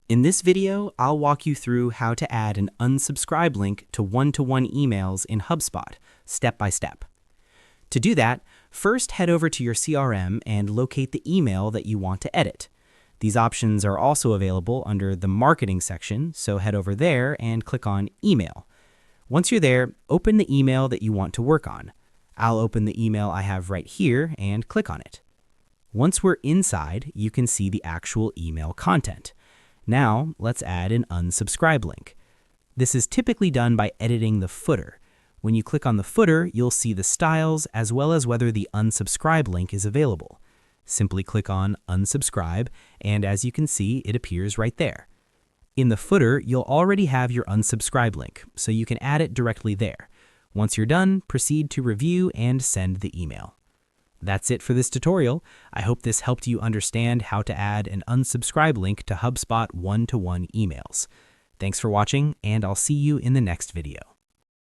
In this video, I'll walk you through how to add an unsubscribe link to one-to-one emails in Hubspot, step by step. To do that, first head over to your CRM and locate the email that you want to edit. These options are also available under the Marketing section, so head over there and click on Email. Once you're there, open the email that you want to work on. I'll open the email I have right here and click on it. Once we're inside, you can see the actual email content. Now, let's add an unsubscribe link. This is typically done by editing the footer. When you click on the footer, you'll see the styles as well as whether the unsubscribe link is available. Simply click on unsubscribe, and as you can see, it appears right there. In the footer, you'll already have your unsubscribe link, so you can add it directly there. Once you're done, proceed to review and send the email. That's it for this tutorial. I hope this helped you understand how to add an unsubscribe link to HubSpot one-to-one emails. Thanks for watching, and I'll see you in the next video.